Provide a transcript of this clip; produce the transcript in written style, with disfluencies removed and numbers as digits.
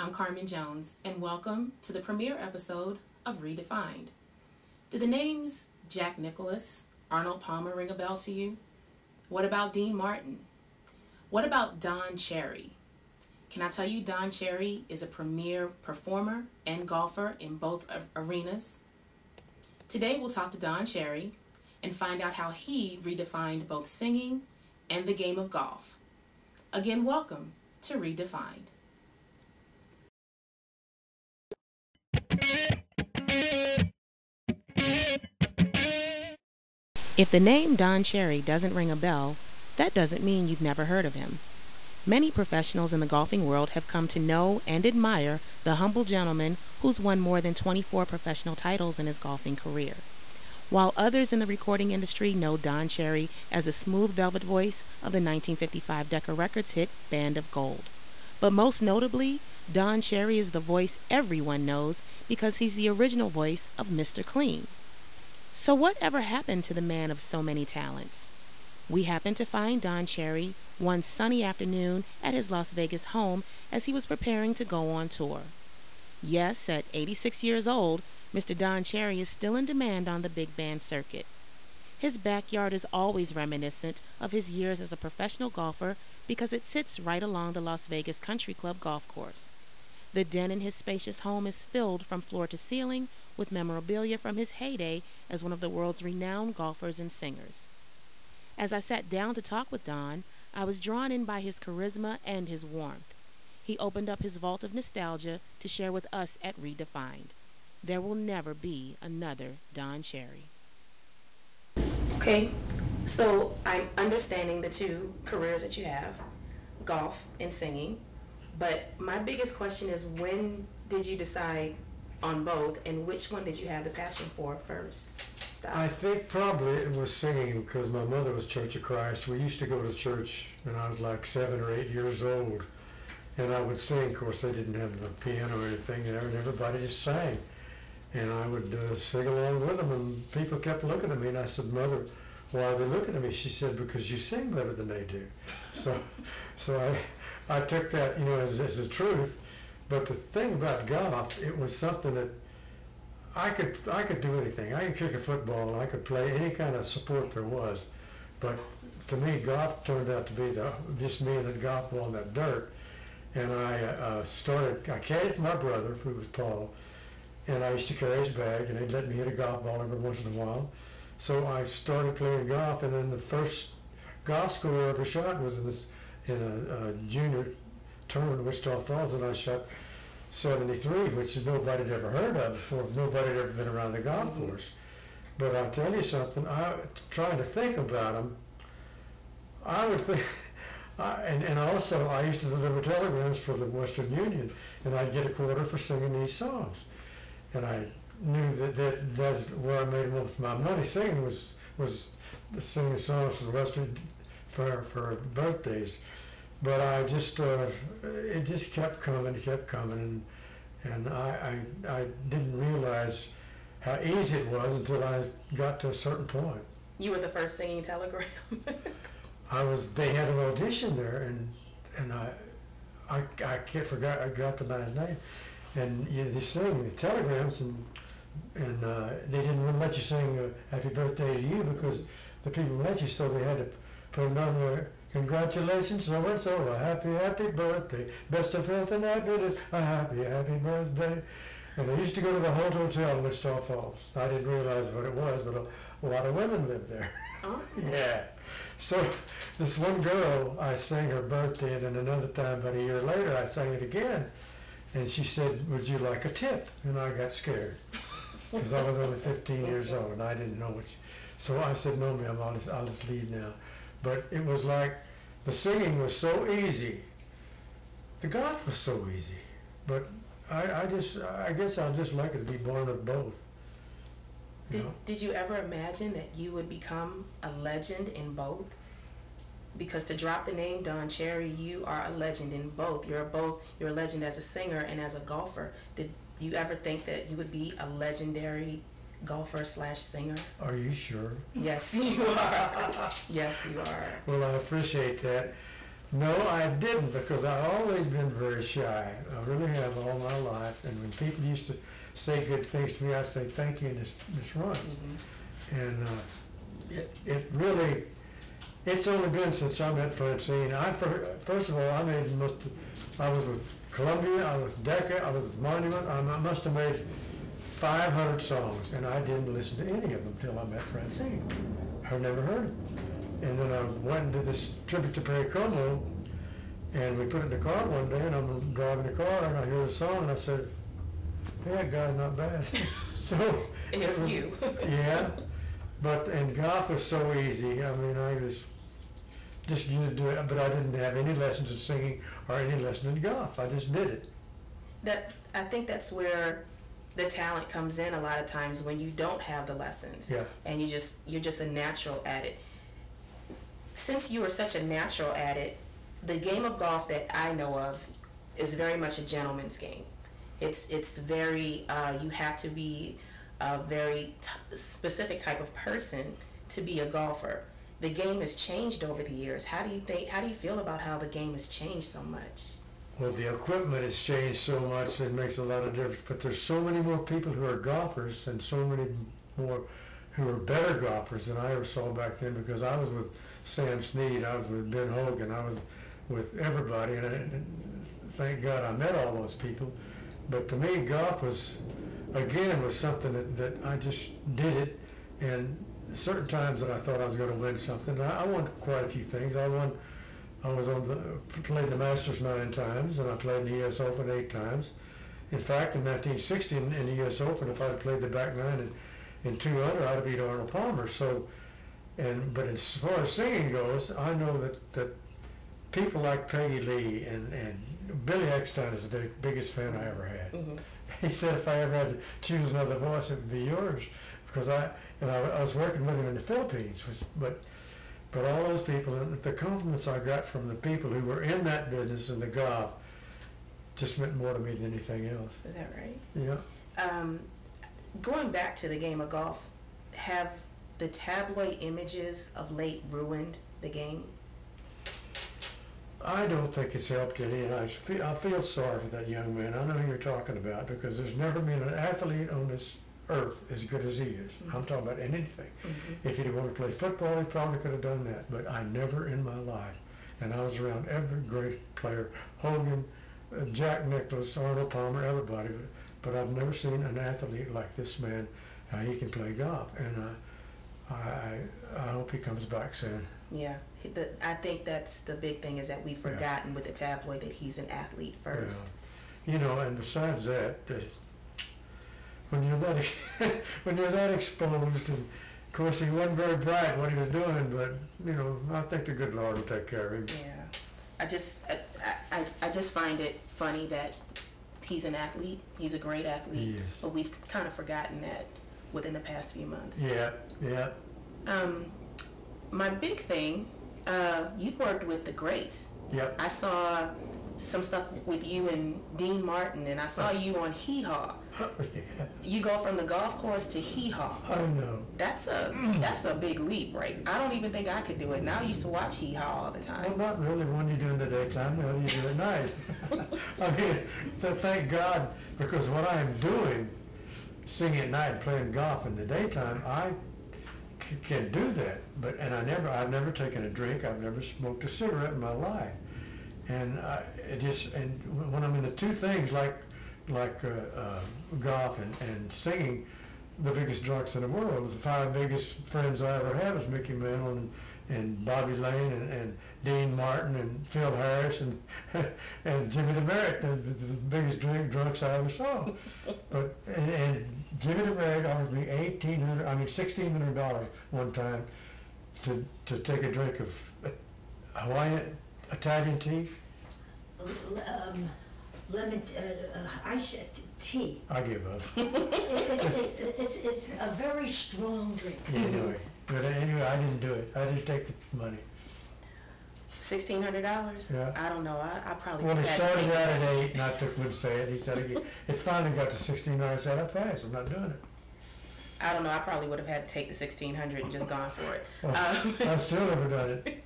I'm Carmen Jones, and welcome to the premiere episode of Redefined. Do the names Jack Nicklaus, Arnold Palmer ring a bell to you? What about Dean Martin? What about Don Cherry? Can I tell you Don Cherry is a premier performer and golfer in both arenas? Today we'll talk to Don Cherry and find out how he redefined both singing and the game of golf. Again, welcome to Redefined. If the name Don Cherry doesn't ring a bell, that doesn't mean you've never heard of him. Many professionals in the golfing world have come to know and admire the humble gentleman who's won more than 24 professional titles in his golfing career. While others in the recording industry know Don Cherry as the smooth velvet voice of the 1955 Decca Records hit Band of Gold. But most notably, Don Cherry is the voice everyone knows because he's the original voice of Mr. Clean. So what ever happened to the man of so many talents? We happened to find Don Cherry one sunny afternoon at his Las Vegas home as he was preparing to go on tour. Yes, at 86 years old, Mr. Don Cherry is still in demand on the big band circuit. His backyard is always reminiscent of his years as a professional golfer because it sits right along the Las Vegas Country Club golf course. The den in his spacious home is filled from floor to ceiling with memorabilia from his heyday as one of the world's renowned golfers and singers. As I sat down to talk with Don, I was drawn in by his charisma and his warmth. He opened up his vault of nostalgia to share with us at Redefined. There will never be another Don Cherry. Okay, so I'm understanding the two careers that you have, golf and singing, but my biggest question is, when did you decide on both, and which one did you have the passion for first? Stop. I think probably it was singing because my mother was Church of Christ. We used to go to church when I was like 7 or 8 years old, and I would sing. Of course, they didn't have a piano or anything there, and everybody just sang. And I would sing along with them, and people kept looking at me, and I said, "Mother, why are they looking at me?" She said, "Because you sing better than they do." So I took that, as the truth. But the thing about golf, it was something that I could do anything. I could kick a football. I could play any kind of sport there was. But to me, golf turned out to be just me and the golf ball and that dirt. And I carried my brother, who was Paul, and I used to carry his bag, and he'd let me hit a golf ball every once in a while. So I started playing golf, and then the first golf score I ever shot was in a junior tournament in Wichita Falls, and I shot 73, which nobody had ever heard of before. Nobody had ever been around the golf course. But I'll tell you something, trying to think about them, I would think, and also I used to deliver telegrams for the Western Union, and I'd get a quarter for singing these songs. And I knew that's where I made most of my money. Singing was singing songs for the Western, for birthdays. But I just, it just kept coming, and I didn't realize how easy it was until I got to a certain point. You were the first singing telegram. They had an audition there, and I got the man's name, and they sing the telegrams, and they didn't let you sing "Happy Birthday to You" because the people met you, so they had to put another. Congratulations, so and so, a happy birthday, best of health and happiness, a happy birthday. And I used to go to the hotel in Wichita Falls. I didn't realize what it was, but a lot of women lived there. Oh. Yeah. So this one girl, I sang her birthday, and then another time, about a year later, I sang it again. And she said, "Would you like a tip?" And I got scared because I was only 15 years old, and I didn't know so I said, "No, ma'am, I'll just leave now." But it was like the singing was so easy. The golf was so easy. But I guess I'd just like it to be born of both. Did you ever imagine that you would become a legend in both? Because to drop the name Don Cherry, you are a legend in both. You're a legend as a singer and as a golfer. Did you ever think that you would be a legendary golfer/singer? Are you sure? Yes, you are. Yes, you are. Well, I appreciate that. No, I didn't, because I've always been very shy. I really have all my life. And when people used to say good things to me, I'd say thank you and just run. Mm-hmm. And it really, it's only been since I met Francine. First of all, I was with Columbia, I was with Decca, I was with Monument. I must have made 500 songs, and I didn't listen to any of them till I met Francine. I never heard it. And then I went and did this tribute to Perry Como, and we put it in the car one day, and I'm driving the car, and I hear the song, and I said, hey, that guy's not bad. So And it's you. Yeah, and golf was so easy. I mean, I was just used to do it, but I didn't have any lessons in singing or any lesson in golf. I just did it. I think that's where the talent comes in a lot of times, when you don't have the lessons. Yeah. And you're just a natural at it. Since you are such a natural at it, the game of golf that I know of is very much a gentleman's game. It's very, you have to be a very specific type of person to be a golfer. The game has changed over the years. How do you feel about how the game has changed so much? Well, the equipment has changed so much, it makes a lot of difference. But there's so many more people who are golfers, and so many more who are better golfers than I ever saw back then, because I was with Sam Snead, I was with Ben Hogan, I was with everybody, and thank God I met all those people. But to me, golf was something that I just did it, and certain times that I thought I was going to win something. I won quite a few things. Played the Masters 9 times, and I played the U.S. Open 8 times. In fact, in 1960, in the U.S. Open, if I'd have played the back nine in 2 under, I'd have beat Arnold Palmer. So, but as far as singing goes, I know that people like Peggy Lee and Billy Eckstein is the biggest fan I ever had. Mm-hmm. He said if I ever had to choose another voice, it would be yours, because I was working with him in the Philippines, but all those people, and the compliments I got from the people who were in that business and the golf just meant more to me than anything else. Is that right? Yeah. Going back to the game of golf, have the tabloid images of late ruined the game? I don't think it's helped any, and I feel sorry for that young man. I know who you're talking about, because there's never been an athlete on this earth as good as he is. Mm-hmm. I'm talking about anything. Mm-hmm. If he'd wanted to play football, he probably could have done that, but I never in my life. And I was around every great player, Hogan, Jack Nicklaus, Arnold Palmer, everybody, but I've never seen an athlete like this man, how he can play golf. And I hope he comes back soon. Yeah, I think that's the big thing, is that we've forgotten with the tabloid that he's an athlete first. Yeah. You know, and besides that, when you're that exposed, and of course he wasn't very bright what he was doing, but you know, I think the good Lord will take care of him. Yeah, I just find it funny that he's an athlete. He's a great athlete. Yes. But we've kind of forgotten that within the past few months. Yeah. My big thing, you've worked with the greats. Yep. I saw some stuff with you and Dean Martin, and I saw you on Hee Haw. Yeah. You go from the golf course to Hee Haw. I know. That's a big leap, right? I don't even think I could do it. Now I used to watch Hee Haw all the time. Well, not really when you do it in the daytime, when you do it at night. I mean, thank God, because what I'm doing, singing at night and playing golf in the daytime, I can do that. I've never taken a drink. I've never smoked a cigarette in my life. And when I'm into two things like golf and singing, the biggest drunks in the world, the 5 biggest friends I ever had was Mickey Mantle and Bobby Lane and Dean Martin and Phil Harris and and Jimmy DeMeritt, the biggest drunks I ever saw. But and Jimmy DeMeritt offered me $1,600 one time to take a drink of Hawaiian Italian tea. Lemon iced tea. I give up. It's a very strong drink. Anyway, I didn't do it. I didn't take the money. $1,600? Yeah. I don't know. I probably. Well, he started out at 8, and I took him to say it. He said it finally got to 16. I said, I passed. I'm not doing it. I don't know. I probably would have had to take the $1,600 and just gone for it. Well, I've still never done it.